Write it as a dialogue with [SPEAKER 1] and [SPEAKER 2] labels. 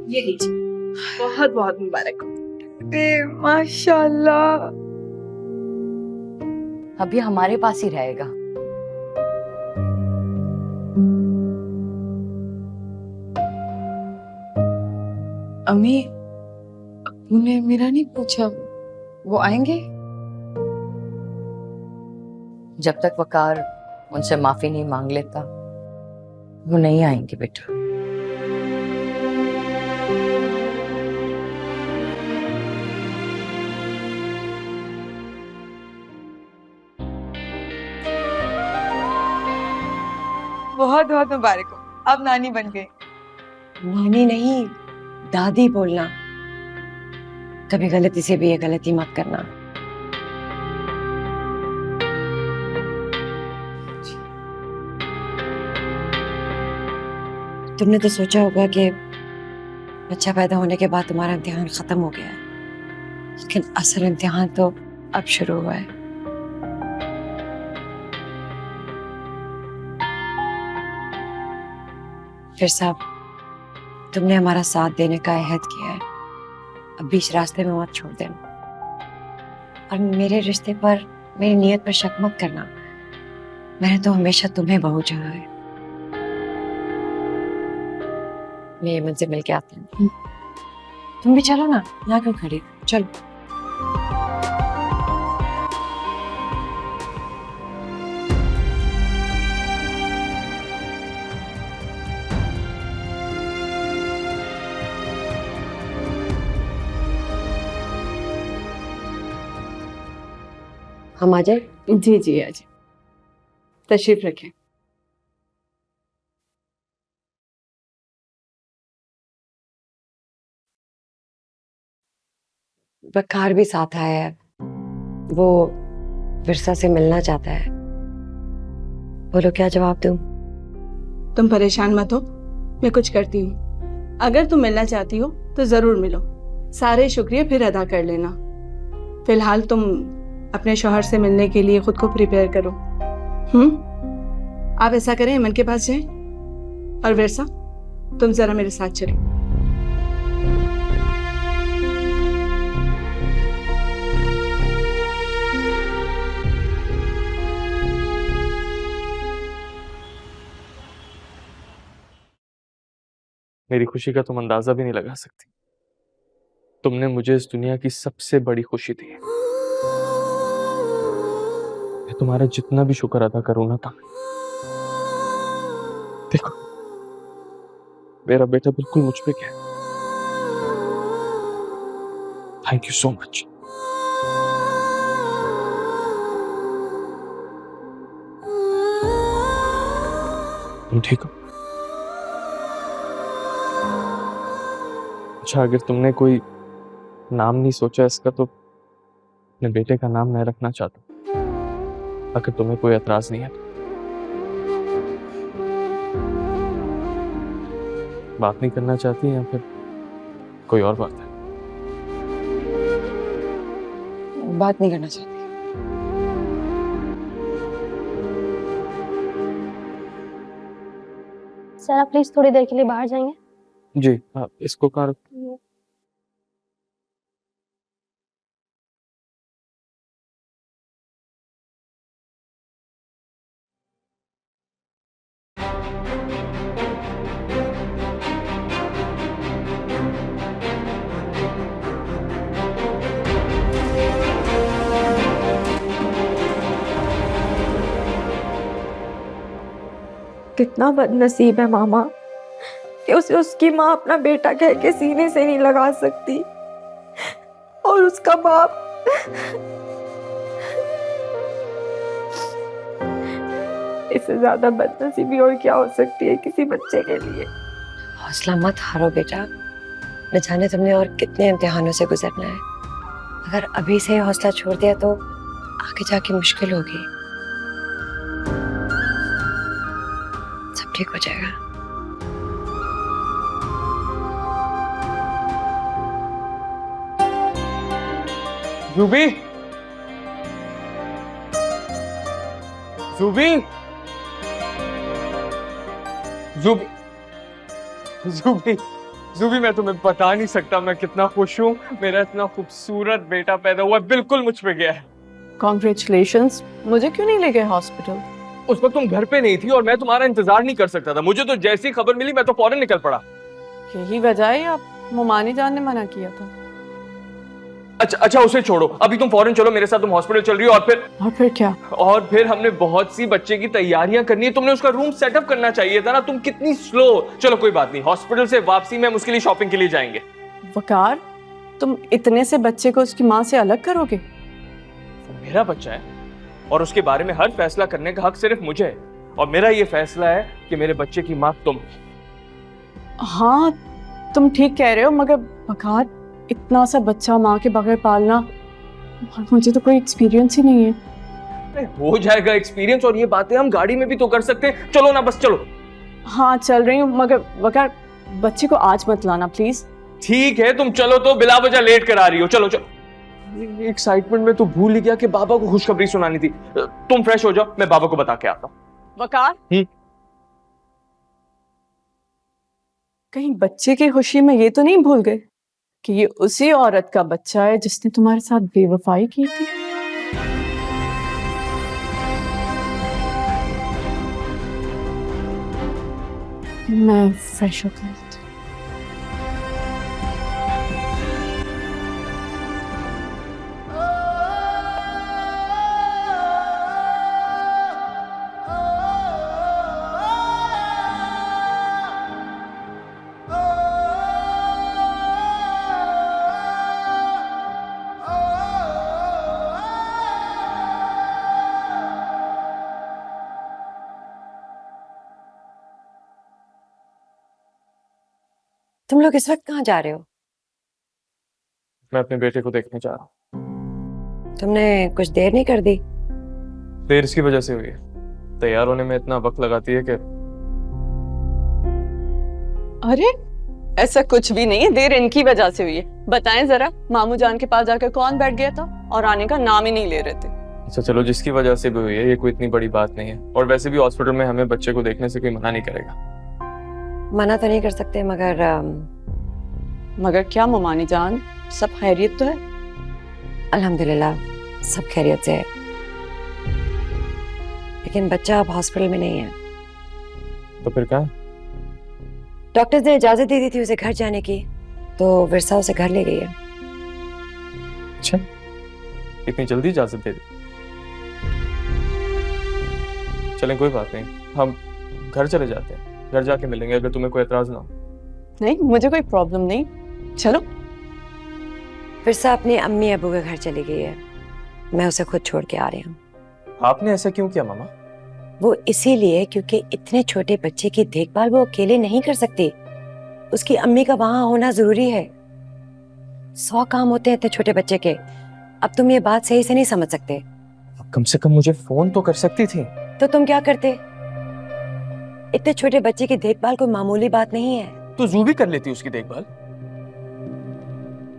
[SPEAKER 1] ये लीजिए, बहुत बहुत मुबारक हो।
[SPEAKER 2] माशाल्लाह।
[SPEAKER 3] अभी हमारे पास ही रहेगा।
[SPEAKER 2] अम्मी, अब्बू ने मेरा नहीं पूछा, वो आएंगे?
[SPEAKER 3] जब तक वकार उनसे माफी नहीं मांग लेता वो नहीं आएंगे बेटा।
[SPEAKER 2] बहुत बहुत मुबारक हो, आप नानी बन गई।
[SPEAKER 4] नानी नहीं, दादी बोलना। कभी गलती से भी ये गलती मत करना। तुमने तो सोचा होगा कि बच्चा पैदा होने के बाद तुम्हारा इम्तिहान खत्म हो गया है, लेकिन असल इम्तिहान तो अब शुरू हुआ है। फिर साहब, तुमने हमारा साथ देने का अहद किया है, अब बीच रास्ते में मत छोड़ देना। और मेरे रिश्ते पर, मेरी नीयत पर शक मत करना। मैंने तो हमेशा तुम्हें बहू चाहा है। मैं यमन से मिलके आती हूँ। तुम भी चलो ना, यहाँ क्यों खड़ी हो? चलो। हम आ जाए?
[SPEAKER 1] जी जी आ जाए, तशरीफ रखें।
[SPEAKER 4] वकार भी साथ आया है, वो विरसा से मिलना चाहता है। बोलो क्या जवाब दूं?
[SPEAKER 1] तुम परेशान मत हो, मैं कुछ करती हूँ। अगर तुम मिलना चाहती हो तो जरूर मिलो, सारे शुक्रिया फिर अदा कर लेना। फिलहाल तुम अपने शौहर से मिलने के लिए खुद को प्रिपेयर करो। आप ऐसा करें, अमन के पास जाएं, और विरसा तुम जरा मेरे साथ चलो।
[SPEAKER 5] मेरी खुशी का तुम अंदाजा भी नहीं लगा सकती। तुमने मुझे इस दुनिया की सबसे बड़ी खुशी दी है। मैं तुम्हारा जितना भी शुक्र अदा करूं ना कम। देखो, मेरा बेटा बिल्कुल मुझ पे क्या है। Thank you so much. तुम ठीक हो? अच्छा, अगर तुमने कोई नाम नहीं सोचा इसका तो अपने बेटे का नाम मैं रखना चाहता हूं, अगर तुम्हें कोई एतराज नहीं है तो। बात नहीं करना चाहती या फिर कोई और बात है?
[SPEAKER 4] बात नहीं करना चाहती।
[SPEAKER 6] सर आप प्लीज थोड़ी देर के लिए बाहर जाएंगे?
[SPEAKER 5] जी, आप इसको कार।
[SPEAKER 2] कितना बदनसीब है मामा कि उसे उसकी माँ अपना बेटा कह के सीने से नहीं लगा सकती, और उसका बाप इससे ज्यादा बदनसीबी और क्या हो सकती है किसी बच्चे के लिए।
[SPEAKER 4] हौसला मत हारो बेटा, न जाने तुमने और कितने इम्तिहानों से गुजरना है। अगर अभी से हौसला छोड़ दिया तो आगे जाके मुश्किल होगी। सब ठीक हो जाएगा।
[SPEAKER 5] जूबी, जूबी, जूबी, जूबी, जूबी मैं तुम्हें बता नहीं सकता मैं कितना खुश हूँ। मेरा इतना खूबसूरत बेटा पैदा हुआ, बिल्कुल मुझ पे गया है।
[SPEAKER 1] कॉन्ग्रेचुलेशंस। मुझे क्यों नहीं ले गए हॉस्पिटल?
[SPEAKER 5] उस वक्त तुम घर पे नहीं थी और मैं तुम्हारा इंतजार नहीं कर सकता था। मुझे तो जैसी खबर मिली मैं तो फौरन निकल पड़ा।
[SPEAKER 1] यही वजह है या मोमानी जान ने मना किया था?
[SPEAKER 5] अच्छा उसे छोड़ो, अभी तुम फौरन चलो मेरे साथ, तुम हॉस्पिटल चल रही हो।
[SPEAKER 1] और फिर क्या?
[SPEAKER 5] और फिर हमने बहुत सी बच्चे की तैयारियां करनी है। तुमने उसका रूम सेटअप करना चाहिए था ना, तुम कितनी स्लो। चलो कोई बात नहीं, हॉस्पिटल से वापसी में हम उसके लिए शॉपिंग के लिए जाएंगे।
[SPEAKER 1] वकार, तुम इतने से बच्चे को उसकी माँ से अलग करोगे?
[SPEAKER 5] वो मेरा बच्चा है और उसके बारे में हर फैसला करने का हक सिर्फ मुझे है। और मेरा ये फैसला है कि मेरे बच्चे की माँ तुम।
[SPEAKER 1] हाँ, तुम ठीक कह रहे हो, मगर वकार, इतना सा बच्चा माँ के बगैर पालना, और मुझे तो कोई एक्सपीरियंस ही नहीं है।
[SPEAKER 5] अरे हो जाएगा एक्सपीरियंस, और ये बातें हम गाड़ी में भी तो कर सकते हैं। चलो ना, बस चलो।
[SPEAKER 1] हाँ चल रही हूँ, मगर वकार बच्चे को आज मत लाना प्लीज।
[SPEAKER 5] ठीक है तुम चलो, तो बिला वजह लेट करा रही हो। चलो चलो। एक्साइटमेंट में तो भूल ही गया कि बाबा को खुशखबरी सुनानी थी। तुम फ्रेश हो जाओ, मैं बाबा को बता के आता हूँ।
[SPEAKER 1] वकार, कहीं बच्चे की खुशी में ये तो नहीं भूल गए कि ये उसी औरत का बच्चा है जिसने तुम्हारे साथ बेवफाई की थी? मैं फ्रेश हो गई।
[SPEAKER 4] तुम लोग इस वक्त कहाँ जा रहे हो?
[SPEAKER 5] मैं अपने बेटे को देखने जा रहा हूँ।
[SPEAKER 4] तुमने कुछ देर नहीं कर दी?
[SPEAKER 5] देर इसकी वजह से हुई है, तैयार होने में इतना वक्त लगाती है कि।
[SPEAKER 1] अरे ऐसा कुछ भी नहीं है, देर इनकी वजह से हुई है। बताएं जरा, मामू जान के पास जाकर कौन बैठ गया था और आने का नाम ही नहीं ले रहे थे।
[SPEAKER 5] अच्छा चलो, जिसकी वजह से भी हुई है, ये कोई इतनी बड़ी बात नहीं है। और वैसे भी हॉस्पिटल में हमें बच्चे को देखने से कोई मना नहीं करेगा।
[SPEAKER 4] मना तो नहीं कर सकते, मगर
[SPEAKER 1] मगर क्या मोमानी जान, सब खैरियत तो है?
[SPEAKER 4] अल्हम्दुलिल्लाह सब खैरियत से है, लेकिन बच्चा अब हॉस्पिटल में नहीं है।
[SPEAKER 5] तो फिर कहाँ?
[SPEAKER 4] डॉक्टर ने इजाजत दे दी थी उसे घर जाने की, तो विरसा उसे घर ले गई है।
[SPEAKER 5] अच्छा, इतनी जल्दी इजाजत दे दी? चलें कोई बात नहीं, हम घर चले जाते हैं, घर जाके मिलेंगे अगर तुम्हें कोई एतराज ना हो।
[SPEAKER 1] नहीं, मुझे कोई प्रॉब्लम नहीं, चलो।
[SPEAKER 4] विरसा अपनी अम्मी अबू के घर चली गई है, मैं उसे खुद छोड़ के आ रही हूँ।
[SPEAKER 5] आपने ऐसा क्यों किया मामा?
[SPEAKER 4] वो इसीलिए क्योंकि इतने छोटे बच्चे की देखभाल वो अकेले नहीं कर सकती, उसकी अम्मी का वहां होना जरूरी है। 100 काम होते हैं इतने छोटे बच्चे के। अब तुम ये बात सही से नहीं समझ सकते।
[SPEAKER 5] कम से कम मुझे फोन तो कर सकती थी।
[SPEAKER 4] तो तुम क्या करते? इतने छोटे बच्चे की देखभाल कोई मामूली बात नहीं है।
[SPEAKER 5] तो जू भी कर लेती उसकी देखभाल।